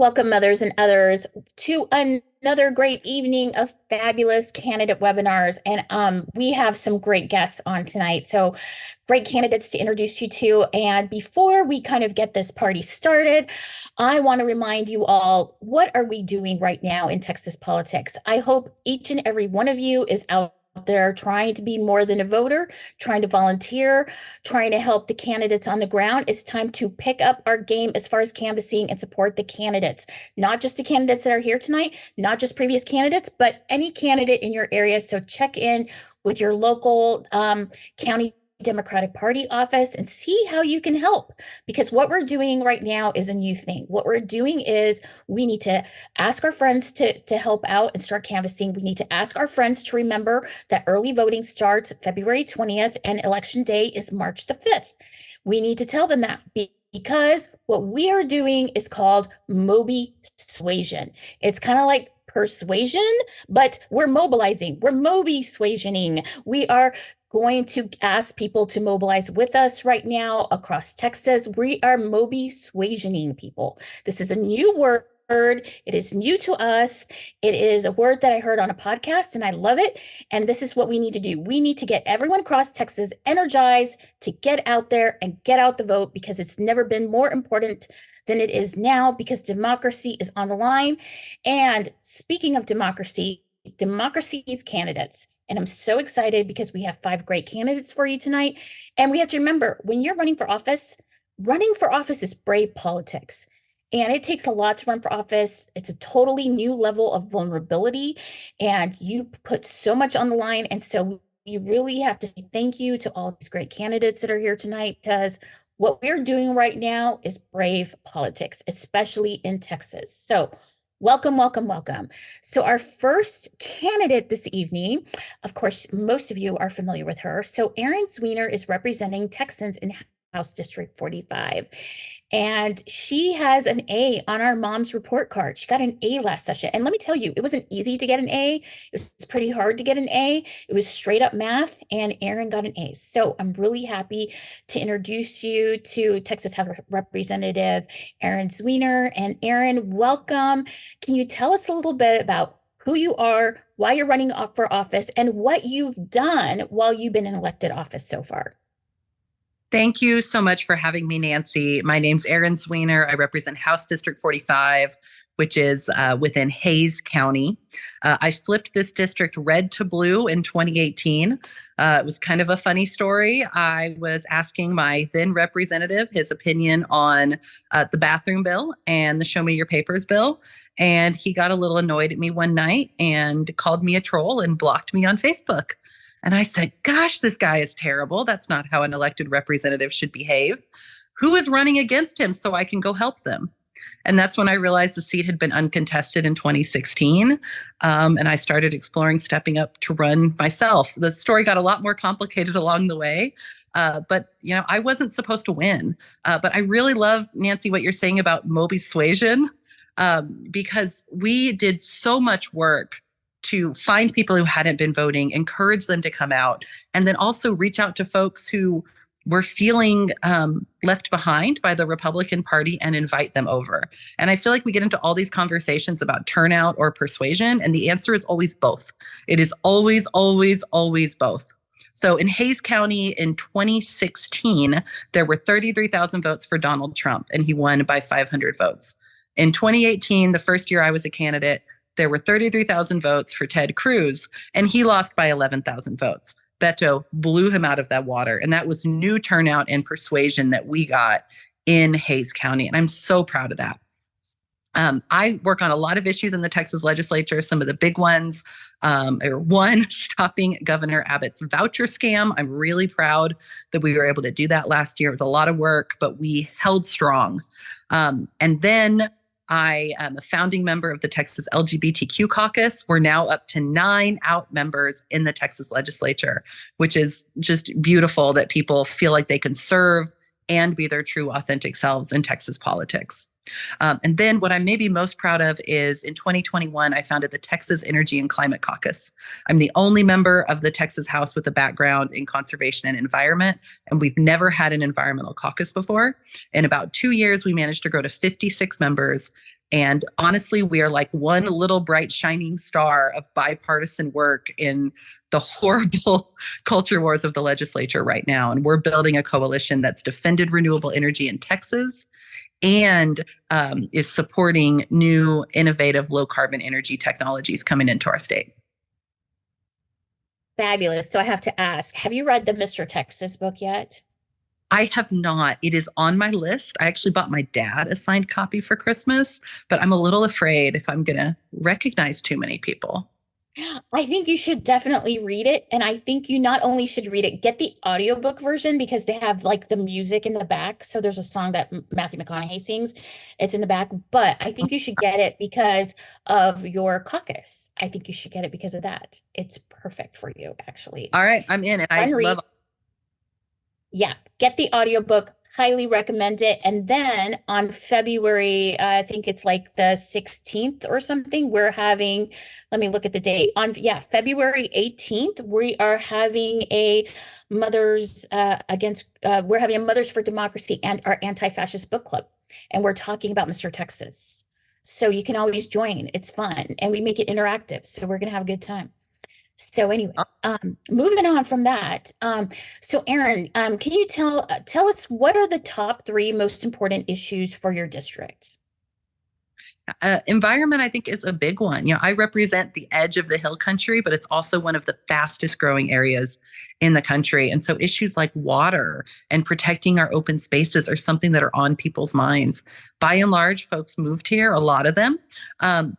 Welcome, mothers and others, to another great evening of fabulous candidate webinars. And we have some great guests on tonight. So great candidates to introduce you to. And before we kind of get this party started, I want to remind you all, what are we doing right now in Texas politics? I hope each and every one of you is out there trying to be more than a voter, trying to volunteer, trying to help the candidates on the ground. It's time to pick up our game as far as canvassing and support the candidates, not just the candidates that are here tonight, not just previous candidates, but any candidate in your area. So check in with your local county Democratic Party office and see how you can help, because what we're doing right now is a new thing. What we're doing is we need to ask our friends to help out and start canvassing. We need to ask our friends to remember that early voting starts February 20th and election day is March the 5th. We need to tell them that because what we are doing is called mobi-suasion. It's kind of like persuasion, but we're mobilizing. We're mobi-suasioning. We are going to ask people to mobilize with us right now across Texas. We are mobi-suasioning people. This is a new word. It is new to us. It is a word that I heard on a podcast and I love it. And this is what we need to do. We need to get everyone across Texas energized to get out there and get out the vote, because it's never been more important than it is now, because democracy is on the line. And speaking of democracy, democracy needs candidates. And I'm so excited because we have 5 great candidates for you tonight. And we have to remember, when you're running for office is brave politics. And it takes a lot to run for office. It's a totally new level of vulnerability. And you put so much on the line. And so you really have to say thank you to all these great candidates that are here tonight, because what we're doing right now is brave politics, especially in Texas. So welcome, welcome, welcome. So our first candidate this evening, of course, most of you are familiar with her. So Erin Zwiener is representing Texans in House District 45. And she has an A on our mom's report card. She got an A last session. And let me tell you, it wasn't easy to get an A. It was pretty hard to get an A. It was straight up math, and Erin got an A. So I'm really happy to introduce you to Texas House Representative Erin Zwiener. And Erin, welcome. Can you tell us a little bit about who you are, why you're running for office, and what you've done while you've been in elected office so far? Thank you so much for having me, Nancy. My name's Erin Zwiener. I represent House District 45, which is within Hays County. I flipped this district red to blue in 2018. It was kind of a funny story. I was asking my then representative his opinion on the bathroom bill and the Show Me Your Papers bill. And he got a little annoyed at me one night and called me a troll and blocked me on Facebook. And I said, gosh, this guy is terrible. That's not how an elected representative should behave. Who is running against him so I can go help them? And that's when I realized the seat had been uncontested in 2016. And I started exploring stepping up to run myself. The story got a lot more complicated along the way. But, I wasn't supposed to win. But I really love, Nancy, what you're saying about mobi-suasion, because we did so much work to find people who hadn't been voting, encourage them to come out, and then also reach out to folks who were feeling left behind by the Republican Party and invite them over. And I feel like we get into all these conversations about turnout or persuasion, and the answer is always both. It is always, always, always both. So in Hays County in 2016, there were 33,000 votes for Donald Trump, and he won by 500 votes. In 2018, the first year I was a candidate, there were 33,000 votes for Ted Cruz, and he lost by 11,000 votes. Beto blew him out of that water, and that was new turnout and persuasion that we got in Hays County, and I'm so proud of that. I work on a lot of issues in the Texas legislature. Some of the big ones are one, stopping Governor Abbott's voucher scam. I'm really proud that we were able to do that last year. It was a lot of work, but we held strong. And then I am a founding member of the Texas LGBTQ caucus. We're now up to 9 out members in the Texas legislature, which is just beautiful that people feel like they can serve and be their true, authentic selves in Texas politics. And then what I'm maybe most proud of is in 2021, I founded the Texas Energy and Climate Caucus. I'm the only member of the Texas House with a background in conservation and environment, and we've never had an environmental caucus before. In about 2 years, we managed to grow to 56 members, And honestly, we are like one little bright shining star of bipartisan work in the horrible culture wars of the legislature right now. And we're building a coalition that's defended renewable energy in Texas and is supporting new, innovative, low carbon energy technologies coming into our state. Fabulous. So I have to ask, have you read the Mr. Texas book yet? I have not. It is on my list. I actually bought my dad a signed copy for Christmas, but I'm a little afraid if I'm going to recognize too many people. I think you should definitely read it. And I think you not only should read it, get the audiobook version because they have like the music in the back. So there's a song that Matthew McConaughey sings. It's in the back. But I think you should get it because of your caucus. I think you should get it because of that. It's perfect for you, actually. All right, I'm in, and I love. Yeah, get the audiobook. Highly recommend it. And then on February, I think it's like the 16th or something, we're having, let me look at the date. February 18th, we are having a we're having a Mothers for Democracy and our Anti-Fascist Book Club. And we're talking about Mr. Texas. So you can always join. It's fun. And we make it interactive. So we're going to have a good time. So anyway, moving on from that. So Erin, can you tell us what are the top three most important issues for your district? Environment, I think, is a big one. I represent the edge of the hill country, but it's also one of the fastest growing areas in the country. And so issues like water and protecting our open spaces are something that are on people's minds. By and large, folks moved here, a lot of them,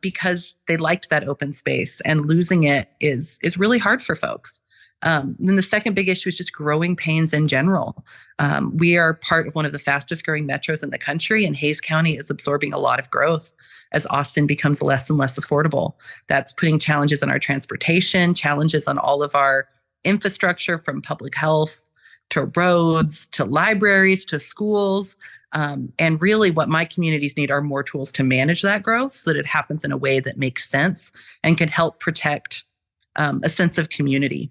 because they liked that open space, and losing it is really hard for folks. Then the second big issue is just growing pains in general. We are part of one of the fastest growing metros in the country, and Hays County is absorbing a lot of growth as Austin becomes less and less affordable. That's putting challenges on our transportation, challenges on all of our infrastructure, from public health to roads to libraries to schools. And really what my communities need are more tools to manage that growth so that it happens in a way that makes sense and can help protect a sense of community.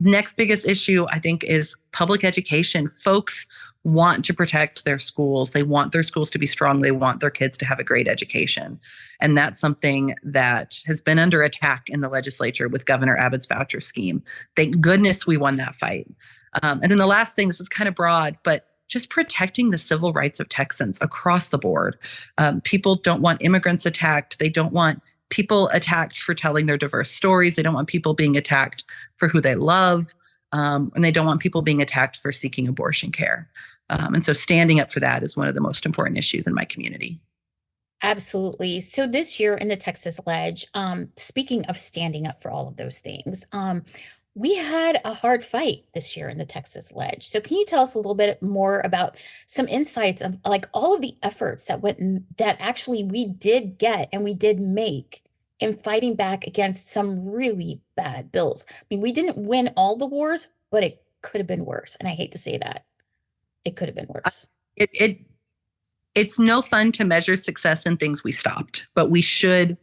Next biggest issue, I think, is public education. Folks want to protect their schools. They want their schools to be strong. They want their kids to have a great education. And that's something that has been under attack in the legislature with Governor Abbott's voucher scheme. Thank goodness we won that fight. And then the last thing, this is kind of broad, but just protecting the civil rights of Texans across the board. People don't want immigrants attacked. They don't want people attacked for telling their diverse stories. They don't want people being attacked for who they love. And they don't want people being attacked for seeking abortion care. And so standing up for that is one of the most important issues in my community. Absolutely. So this year in the Texas Ledge, speaking of standing up for all of those things, we had a hard fight this year in the Texas Ledge. So can you tell us a little bit more about some insights of like all of the efforts that actually we did get and we did make in fighting back against some really bad bills? I mean, we didn't win all the wars, but it could have been worse. And I hate to say that. It could have been worse. It's no fun to measure success in things we stopped, but we should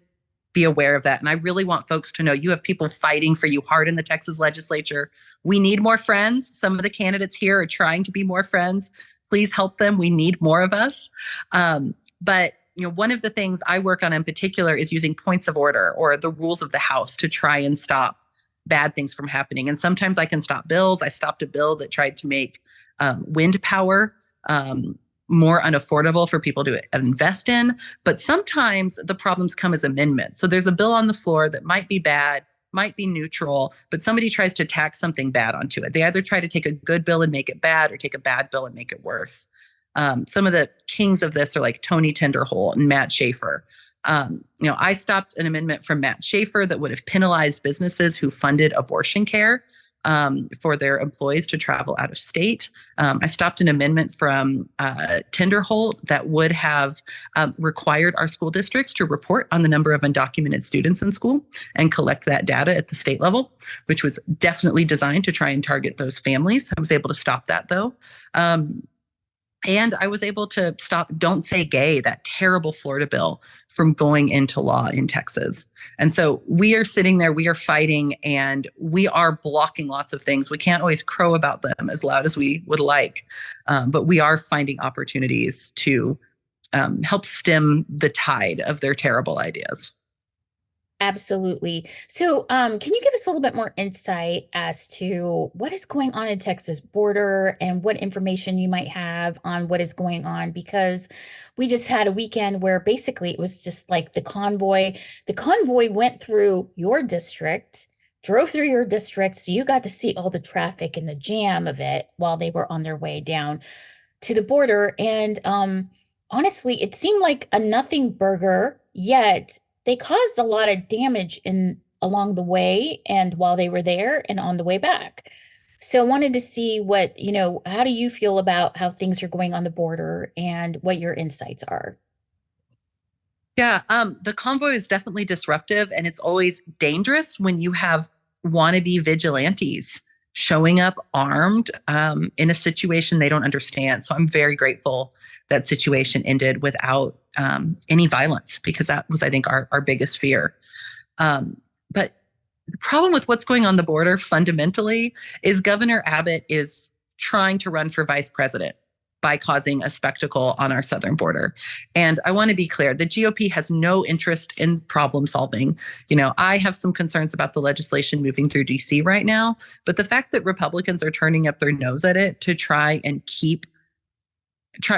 be aware of that. And I really want folks to know you have people fighting for you hard in the Texas legislature. We need more friends. Some of the candidates here are trying to be more friends. Please help them. We need more of us. But one of the things I work on in particular is using points of order or the rules of the House to try and stop bad things from happening. And sometimes I can stop bills. I stopped a bill that tried to make wind power more unaffordable for people to invest in. But sometimes the problems come as amendments. So there's a bill on the floor that might be bad, might be neutral, but somebody tries to tack something bad onto it. They either try to take a good bill and make it bad or take a bad bill and make it worse. Some of the kings of this are like Tony Tinderholt and Matt Schaefer. I stopped an amendment from Matt Schaefer that would have penalized businesses who funded abortion care for their employees to travel out of state. I stopped an amendment from Tinderholt that would have required our school districts to report on the number of undocumented students in school and collect that data at the state level, which was definitely designed to try and target those families. I was able to stop that, though. And I was able to stop Don't Say Gay, that terrible Florida bill, from going into law in Texas. And so we are sitting there, we are fighting, and we are blocking lots of things. We can't always crow about them as loud as we would like, but we are finding opportunities to help stem the tide of their terrible ideas. Absolutely. So, can you give us a little bit more insight as to what is going on in Texas border and what information you might have on what is going on? Because we just had a weekend where basically it was just like the convoy. The convoy went through your district, drove through your district, so you got to see all the traffic and the jam of it while they were on their way down to the border. And honestly, it seemed like a nothing burger, yet they caused a lot of damage in along the way and while they were there and on the way back. So I wanted to see what, how do you feel about how things are going on the border and what your insights are? Yeah, the convoy is definitely disruptive, and it's always dangerous when you have wannabe vigilantes showing up armed in a situation they don't understand. So I'm very grateful that situation ended without any violence, because that was, I think, our biggest fear. But the problem with what's going on the border fundamentally is Governor Abbott is trying to run for vice president by causing a spectacle on our southern border. And I want to be clear, the GOP has no interest in problem solving. I have some concerns about the legislation moving through DC right now, but the fact that Republicans are turning up their nose at it to try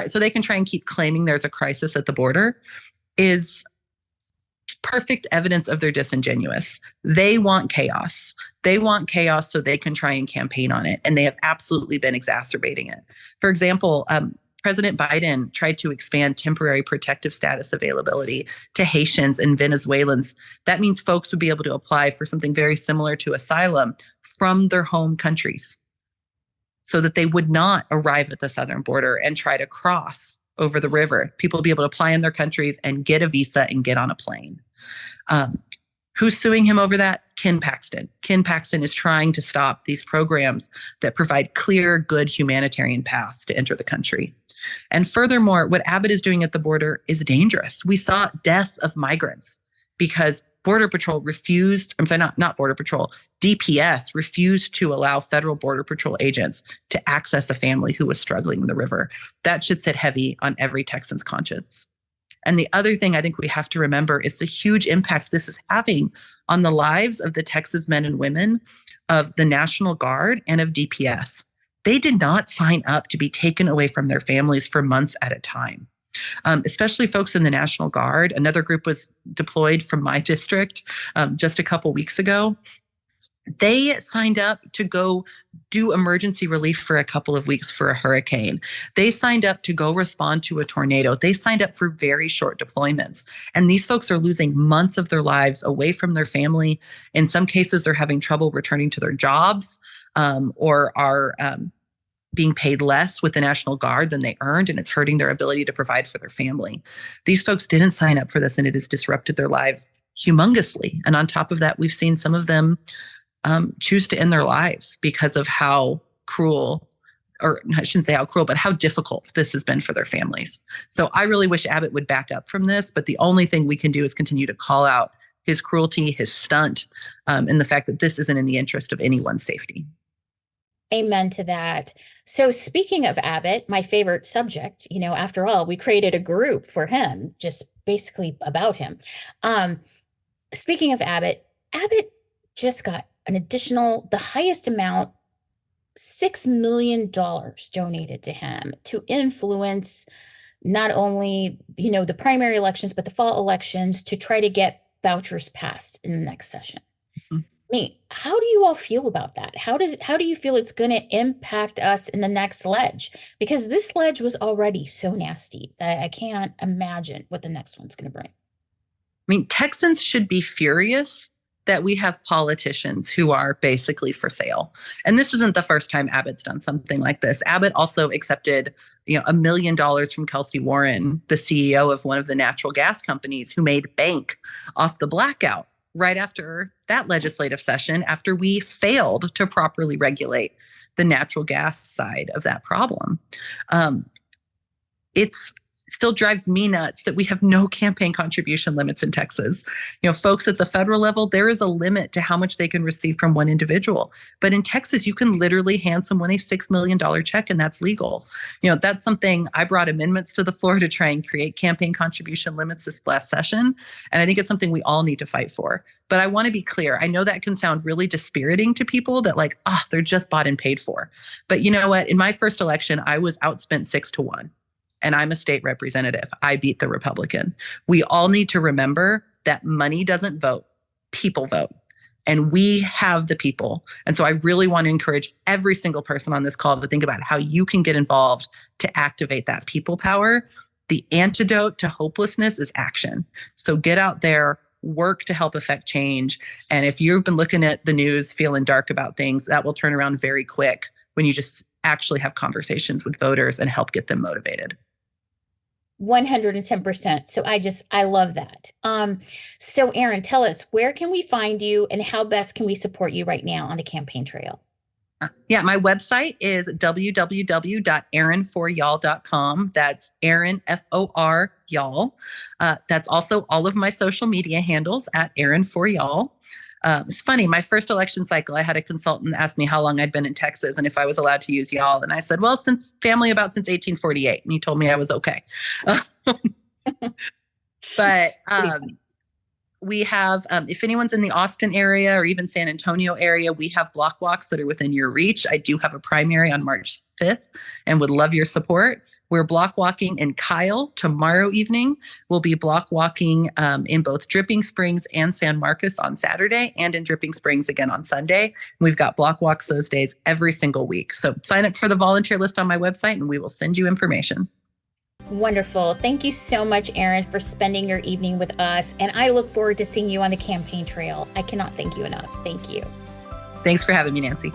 so they can try and keep claiming there's a crisis at the border is perfect evidence of their disingenuous. They want chaos. They want chaos so they can try and campaign on it. And they have absolutely been exacerbating it. For example, President Biden tried to expand temporary protective status availability to Haitians and Venezuelans. That means folks would be able to apply for something very similar to asylum from their home countries, so that they would not arrive at the southern border and try to cross over the river. People will be able to apply in their countries and get a visa and get on a plane. Who's suing him over that? Ken Paxton. Ken Paxton is trying to stop these programs that provide clear, good humanitarian paths to enter the country. And furthermore, what Abbott is doing at the border is dangerous. We saw deaths of migrants because Border Patrol refused, I'm sorry, not Border Patrol, DPS refused to allow federal Border Patrol agents to access a family who was struggling in the river. That should sit heavy on every Texan's conscience. And the other thing I think we have to remember is the huge impact this is having on the lives of the Texas men and women of the National Guard and of DPS. They did not sign up to be taken away from their families for months at a time. Especially folks in the National Guard. Another group was deployed from my district just a couple weeks ago. They signed up to go do emergency relief for a couple of weeks for a hurricane. They signed up to go respond to a tornado. They signed up for very short deployments. And these folks are losing months of their lives away from their family. In some cases, they're having trouble returning to their jobs or are being paid less with the National Guard than they earned, and it's hurting their ability to provide for their family. These folks didn't sign up for this, and it has disrupted their lives humongously. And on top of that, we've seen some of them choose to end their lives because of how cruel, or I shouldn't say how cruel, but how difficult this has been for their families. So I really wish Abbott would back up from this, but the only thing we can do is continue to call out his cruelty, his stunt, and the fact that this isn't in the interest of anyone's safety. Amen to that. So speaking of Abbott, my favorite subject, after all, we created a group for him, just basically about him. Speaking of Abbott, Abbott just got the highest amount, $6 million donated to him to influence not only, the primary elections, but the fall elections to try to get vouchers passed in the next session. How do you all feel about that? How do you feel it's going to impact us in the next ledge? Because this ledge was already so nasty that I can't imagine what the next one's going to bring. Texans should be furious that we have politicians who are basically for sale. And this isn't the first time Abbott's done something like this. Abbott also accepted, $1 million from Kelsey Warren, the CEO of one of the natural gas companies, who made bank off the blackout right after that legislative session, after we failed to properly regulate the natural gas side of that problem. It's still drives me nuts that we have no campaign contribution limits in Texas. Folks at the federal level, there is a limit to how much they can receive from one individual. But in Texas, you can literally hand someone a $6 million check, and that's legal. That's something I brought amendments to the floor to try and create campaign contribution limits this last session. And I think it's something we all need to fight for. But I want to be clear. I know that can sound really dispiriting to people that they're just bought and paid for. But you know what? In my first election, I was outspent 6-1. And I'm a state representative. I beat the Republican. We all need to remember that money doesn't vote, people vote. And we have the people. And so I really want to encourage every single person on this call to think about how you can get involved to activate that people power. The antidote to hopelessness is action. So get out there, work to help affect change. And if you've been looking at the news, feeling dark about things, that will turn around very quick when you just actually have conversations with voters and help get them motivated. 110%. So I love that. So Erin, tell us, where can we find you and how best can we support you right now on the campaign trail? Yeah, my website is www.erinforyall.com. That's Erin, F-O-R, y'all. That's also all of my social media handles at Erin4y'all. It's funny, my first election cycle, I had a consultant ask me how long I'd been in Texas and if I was allowed to use y'all. And I said, well, since 1848. And he told me I was okay. But we have, if anyone's in the Austin area or even San Antonio area, we have block walks that are within your reach. I do have a primary on March 5th and would love your support. We're block walking in Kyle tomorrow evening. We'll be block walking in both Dripping Springs and San Marcos on Saturday, and in Dripping Springs again on Sunday. We've got block walks those days every single week. So sign up for the volunteer list on my website and we will send you information. Wonderful. Thank you so much, Erin, for spending your evening with us. And I look forward to seeing you on the campaign trail. I cannot thank you enough. Thank you. Thanks for having me, Nancy.